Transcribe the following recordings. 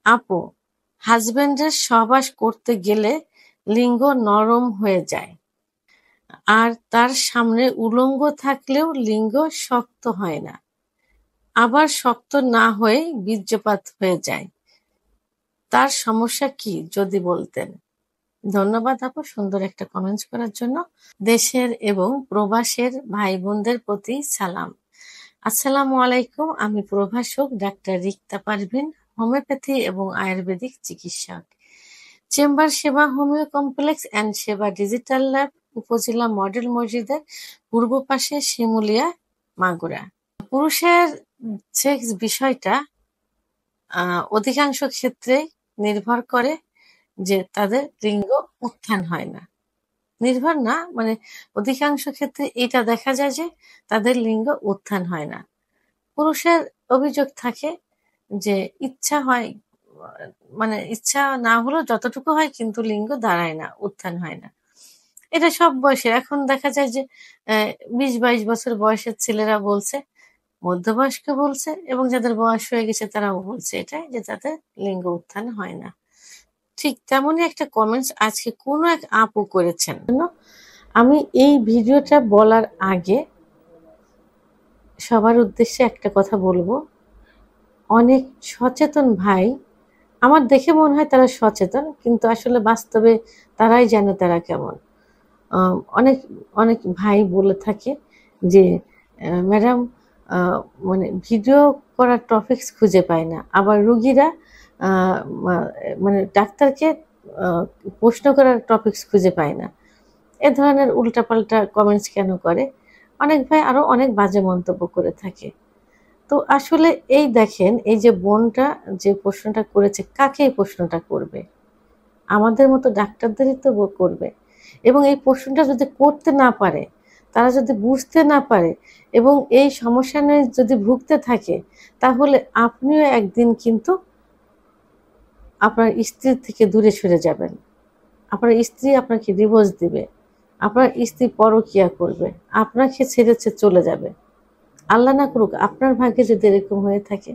আপু, হাজবেন্ডের সহবাস করতে গেলে লিঙ্গ নরম হয়ে যায়, আর তার সামনে উলঙ্গ থাকলেও লিঙ্গ শক্ত হয় না, আবার শক্ত না হয়ে বীর্যপাত হয়ে যায়। তার সমস্যা কি যদি বলতেন। ধন্যবাদ আপু সুন্দর একটা কমেন্টস করার জন্য। দেশের এবং প্রবাসের ভাই বোনদের প্রতি সালাম। আসসালামু আলাইকুম। আমি প্রভাষক ডাক্তার রিক্তা পারভিন, হোমিওপ্যাথি এবং আয়ুর্বেদিক চিকিৎসক, চেম্বার সেবা হোমিও কমপ্লেক্স অ্যান্ড সেবা ডিজিটাল ল্যাব, উপজেলা মডেল মসজিদের পূর্ব পাশে, শিমুলিয়া, মাগুরা। পুরুষের সেক্স বিষয়টা অধিকাংশ ক্ষেত্রে নির্ভর করে যে তাদের লিঙ্গ উত্থান হয় না। নির্ভর না, মানে অধিকাংশ ক্ষেত্রে এটা দেখা যায় যে তাদের লিঙ্গ উত্থান হয় না। পুরুষের অভিযোগ থাকে যে ইচ্ছা হয়, মানে ইচ্ছা না হলেও যতটুকু হয় কিন্তু লিঙ্গ দাঁড়ায় না, উত্থান হয় না। এটা সব বয়সে। এখন দেখা যায় যে 20-22 বছর বয়সের ছেলেরা বলছে, মধ্যবয়স্ক বলছে, এবং যাদের বয়স হয়ে গেছে তারাও বলছে এটাই, যে তাদের লিঙ্গ উত্থান হয় না। ঠিক তেমনই একটা কমেন্টস আজকে কোনো এক আপু করেছেন। আমি এই ভিডিওটা বলার আগে সবার উদ্দেশ্যে একটা কথা বলবো। অনেক সচেতন ভাই, আমার দেখে মনে হয় তারা সচেতন, কিন্তু আসলে বাস্তবে তারাই জানে তারা কেমন। অনেক অনেক ভাই বলে থাকে যে ম্যাডাম, মানে ভিডিও করার টপিকস খুঁজে পায় না, আবার রুগীরা মানে ডাক্তারকে প্রশ্ন করার টপিকস খুঁজে পায় না। এ ধরনের উল্টাপাল্টা কমেন্টস কেন করে? অনেক ভাই আরো অনেক বাজে মন্তব্য করে থাকে। তো আসলে এই দেখেন, এই যে বোনটা যে প্রশ্নটা করেছে, কাকে এই প্রশ্নটা করবে? আমাদের মতো ডাক্তারদেরই তো করবে। এবং এই প্রশ্নটা যদি করতে না পারে, তারা যদি বুঝতে না পারে এবং এই সমস্যা নিয়ে যদি ভুগতে থাকে, তাহলে আপনিও একদিন কিন্তু আপনার স্ত্রীর থেকে দূরে সরে যাবেন। আপনার স্ত্রী আপনাকে ডিভোর্স দিবে, আপনার স্ত্রী পরকিয়া করবে, আপনাকে ছেড়ে চলে যাবে। আল্লাহ না করুক আপনার ভাগ্যে যদি এরকম হয়ে থাকে,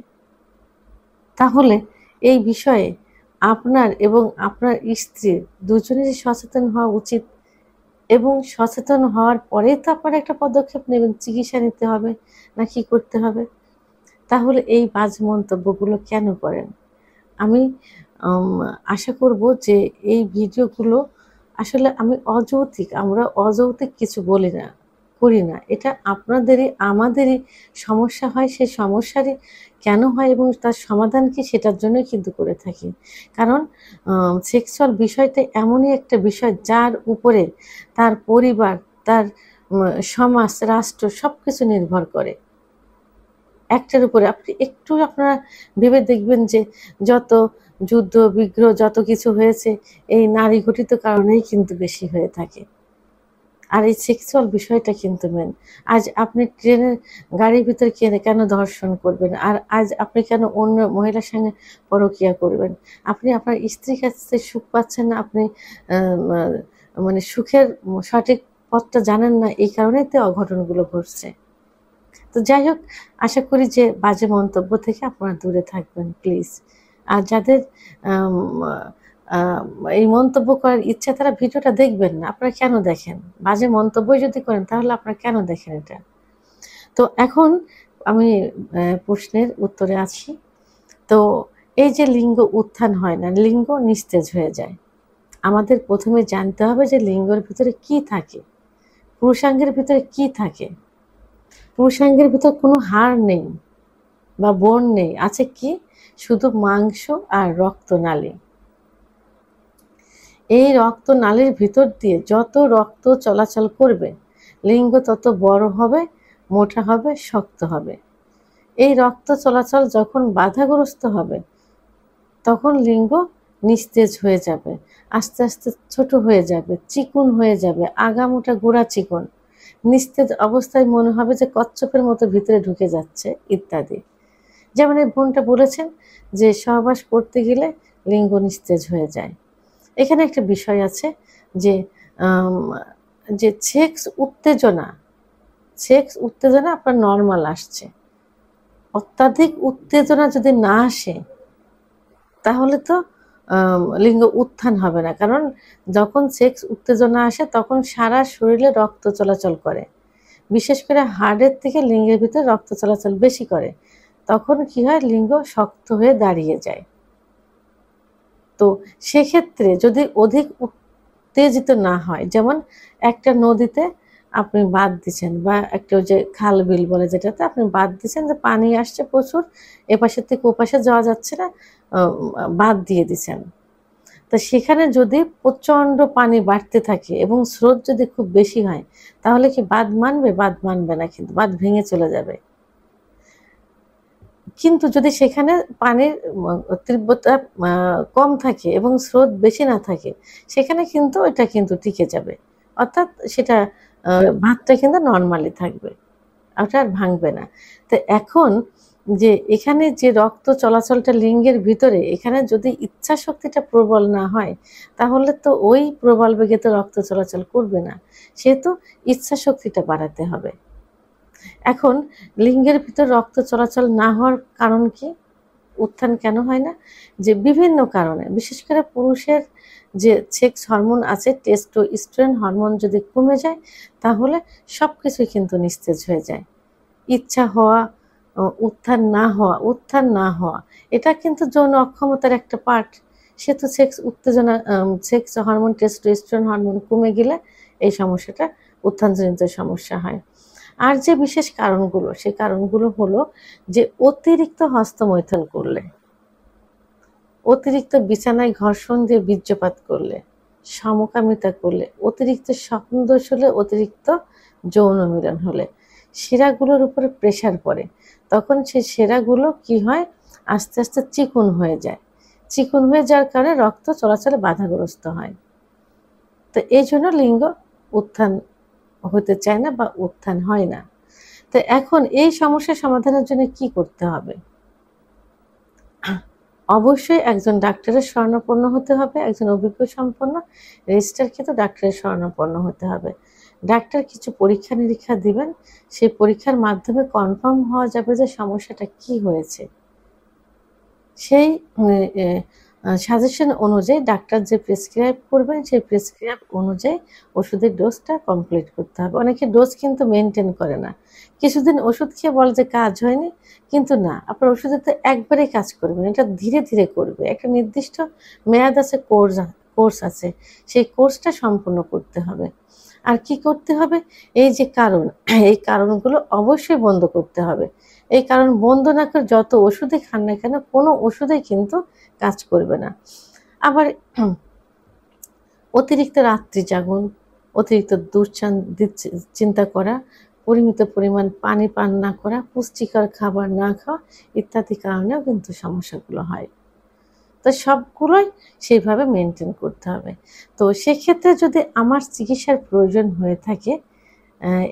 তাহলে এই বিষয়ে আপনার এবং আপনার স্ত্রীর দুজনেরই সচেতন হওয়া উচিত। এবং সচেতন হওয়ার পরেই তো আপনার একটা পদক্ষেপ নেবেন, চিকিৎসা নিতে হবে না কি করতে হবে। তাহলে এই বাজে মন্তব্যগুলো কেন করেন? আমি আশা করব যে এই ভিডিওগুলো আসলে আমরা অযৌক্তিক কিছু বলি না, করি না। এটা আপনাদেরই আমাদেরই সমস্যা হয়, সেই সমস্যারই কেন হয় এবং তার সমাধান কি সেটার জন্যই কিন্তু করে থাকি। কারণ সেক্সুয়াল বিষয়টা এমনই একটা বিষয় যার উপরে তার পরিবার, তার সমাজ, রাষ্ট্র সবকিছু নির্ভর করে একটার উপরে। আপনি একটু আপনারা ভেবে দেখবেন যে যত যুদ্ধ বিগ্রহ যত কিছু হয়েছে, এই নারী ঘটিত কারণেই কিন্তু বেশি হয়ে থাকে। আর এই সেক্সুয়াল বিষয়টা কিন্তু মেন। আজ আপনি ট্রেনের গাড়ির ভিতরে কেন ধর্ষণ করবেন? আর আজ আপনি কেন অন্য মহিলার সঙ্গে পরকীয়া করবেন? আপনি আপনার স্ত্রীর কাছ থেকে সুখ পাচ্ছেন না, আপনি মানে সুখের সঠিক পথটা জানেন না, এই কারণেই তো অঘটনগুলো ঘটছে। তো যাই হোক, আশা করি যে বাজে মন্তব্য থেকে আপনারা দূরে থাকবেন প্লিজ। আর যাদের এই মন্তব্য করার ইচ্ছা, তারা ভিডিওটা দেখবেন না। আপনারা কেন দেখেন? বাজে মন্তব্যই যদি করেন তাহলে আপনারা কেন দেখেন এটা? তো এখন আমি প্রশ্নের উত্তরে আছি। তো এই যে লিঙ্গ উত্থান হয় না, লিঙ্গ নিস্তেজ হয়ে যায়, আমাদের প্রথমে জানতে হবে যে লিঙ্গের ভিতরে কি থাকে, পুরুষাঙ্গের ভিতরে কি থাকে। পুরুষাঙ্গের ভিতর কোনো হাড় নেই বা বোন নেই, আছে কি? শুধু মাংস আর রক্তনালী। এই রক্তনালীর ভিতর দিয়ে যত রক্ত চলাচল করবে, লিঙ্গ তত বড় হবে, মোটা হবে, শক্ত হবে। এই রক্ত চলাচল যখন বাধাগ্রস্ত হবে, তখন লিঙ্গ নিস্তেজ হয়ে যাবে, আস্তে আস্তে ছোট হয়ে যাবে, চিকন হয়ে যাবে, আগামোটা গোড়া চিকন, নিস্তেজ অবস্থায় মনে হবে যে কচ্ছপের মতো ভিতরে ঢুকে যাচ্ছে, ইত্যাদি। যেমন এই বোনটা বলেছেন যে সহবাস করতে গেলে লিঙ্গ নিস্তেজ হয়ে যায়। এখানে একটা বিষয় আছে যে যে সেক্স উত্তেজনা আপনার নর্মাল আসছে। অত্যাধিক উত্তেজনা যদি না আসে, তাহলে তো লিঙ্গ উত্থান হবে না, কারণ যখন সেক্স উত্তেজনা আসে তখন সারা শরীরে রক্ত চলাচল করে, বিশেষ করে হাড়ের থেকে লিঙ্গের ভিতরে রক্ত চলাচল বেশি করে, তখন কি হয়, লিঙ্গ শক্ত হয়ে দাঁড়িয়ে যায়। তো সেক্ষেত্রে যদি অধিক উত্তেজিত না হয়, যেমন একটা নদীতে আপনি বাঁধ দিচ্ছেন, বা একটা ওই যে খাল বিল বলে যেটাতে আপনি বাঁধ দিচ্ছেন, যে পানি আসছে প্রচুর, এপাশের থেকে ওপাশে যাওয়া যাচ্ছে না, বাঁধ দিয়ে দিচ্ছেন। তো সেখানে যদি প্রচণ্ড পানি বাড়তে থাকে এবং স্রোত যদি খুব বেশি হয়, তাহলে কি বাঁধ মানবে? বাঁধ মানবে না, কিন্তু বাঁধ ভেঙে চলে যাবে। কিন্তু যদি সেখানে পানির তীব্রতা কম থাকে এবং স্রোত বেশি না থাকে, সেখানে কিন্তু এটা কিন্তু টিকে যাবে, অর্থাৎ সেটা বাঁধটা কিন্তু নর্মালি থাকবে, ওটা আর ভাঙবে না। তো এখন যে এখানে যে রক্ত চলাচলটা লিঙ্গের ভিতরে, এখানে যদি ইচ্ছা শক্তিটা প্রবল না হয়, তাহলে তো ওই প্রবল বেগে তো রক্ত চলাচল করবে না, সেহেতু ইচ্ছা শক্তিটা বাড়াতে হবে। এখন লিঙ্গের ভিতর রক্ত চলাচল না হওয়ার কারণ কি, উত্থান কেন হয় না? যে বিভিন্ন কারণে, বিশেষ করে পুরুষের যে সেক্স হরমোন আছে, টেস্টোস্টেরন হরমোন যদি কমে যায়, তাহলে সব কিছুই কিন্তু নিস্তেজ হয়ে যায়। ইচ্ছা হওয়া, উত্থান না হওয়া, এটা কিন্তু যৌন অক্ষমতার একটা পার্ট। সে তো সেক্স উত্তেজনা, সেক্স হরমোন টেস্টোস্টেরন হরমোন কমে গেলে এই সমস্যাটা, উত্থানজনিত সমস্যা হয়। আর যে বিশেষ কারণগুলো, সেই কারণগুলো হলো যে অতিরিক্ত হস্তমৈথুন করলে, অতিরিক্ত বিছানায় ঘর্ষণ দিয়ে বীর্যপাত করলে, সমকামিতা করলে, অতিরিক্ত স্বপ্নদোষ হলে, অতিরিক্ত যৌন মিলন হলে, শিরাগুলোর উপরে প্রেশার পড়ে, তখন সেই শিরাগুলো কি হয়, আস্তে আস্তে চিকন হয়ে যায়। চিকন হয়ে যাওয়ার কারণে রক্ত চলাচলে বাধাগ্রস্ত হয়। তো এই জন্য লিঙ্গ উত্থান হতে চায় না বা উত্থান হয় না। তো এখন এই সমস্যা সমাধানের জন্য কি করতে হবে? অবশ্যই একজন ডাক্তারের শরণাপন্ন হতে হবে, একজন অভিজ্ঞ সম্পন্ন রেজিস্টারকৃত ডাক্তারের শরণাপন্ন হতে হবে। ডাক্তার কিছু পরীক্ষা নিরীক্ষা দিবেন, সেই পরীক্ষার মাধ্যমে কনফার্ম হওয়া যাবে যে সমস্যাটা কি হয়েছে। সেই সাজেশন অনুযায়ী ডাক্তার যে প্রেসক্রাইব করবেন, সেই প্রেসক্রাইব অনুযায়ী ওষুধের ডোজটা কমপ্লিট করতে হবে। অনেকে ডোজ কিন্তু মেনটেন করে না, কিছুদিন ওষুধ খেয়ে বলে যে কাজ হয়নি, কিন্তু না, আপনার ওষুধে তো একবারেই কাজ করবে না, এটা ধীরে ধীরে করবে। একটা নির্দিষ্ট মেয়াদ আছে, কোর্স আছে, সেই কোর্সটা সম্পূর্ণ করতে হবে। আর কি করতে হবে, এই যে কারণ, এই কারণগুলো অবশ্যই বন্ধ করতে হবে। এই কারণ বন্ধ না করে যত ওষুধই খান না কেন, কোনো ওষুধেই কিন্তু কাজ করবে না। আবার অতিরিক্ত রাত্রি জাগন, অতিরিক্ত চিন্তা করা, পরিমিত পরিমাণ পানি পান না করা, পুষ্টিকর খাবার না খাওয়া ইত্যাদি কারণেও কিন্তু সমস্যাগুলো হয়। তো সবগুলোই সেইভাবে মেনটেন করতে হবে। তো সেক্ষেত্রে যদি আমার চিকিৎসার প্রয়োজন হয়ে থাকে,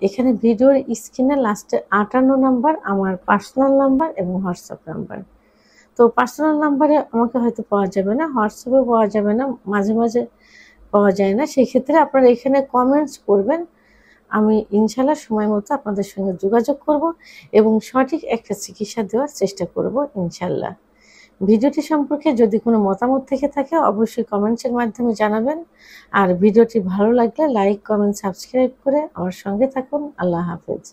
এখানে ভিডিওর স্ক্রিনে লাস্টে 58 নাম্বার আমার পার্সোনাল নাম্বার এবং হোয়াটসঅ্যাপ নাম্বার। তো পার্সোনাল নাম্বারে আমাকে হয়তো পাওয়া যাবে না, হোয়াটসঅ্যাপেও পাওয়া যাবে না, মাঝে মাঝে পাওয়া যায় না। সেক্ষেত্রে আপনারা এখানে কমেন্টস করবেন, আমি ইনশাল্লাহ সময় মতো আপনাদের সঙ্গে যোগাযোগ করব এবং সঠিক একটা চিকিৎসা দেওয়ার চেষ্টা করব ইনশাল্লাহ। ভিডিওটি সম্পর্কে যদি কোনো মতামত থেকে থাকে, অবশ্যই কমেন্টসের মাধ্যমে জানাবেন। আর ভিডিওটি ভালো লাগলে লাইক, কমেন্ট, সাবস্ক্রাইব করে আমার সঙ্গে থাকুন। আল্লাহ হাফেজ।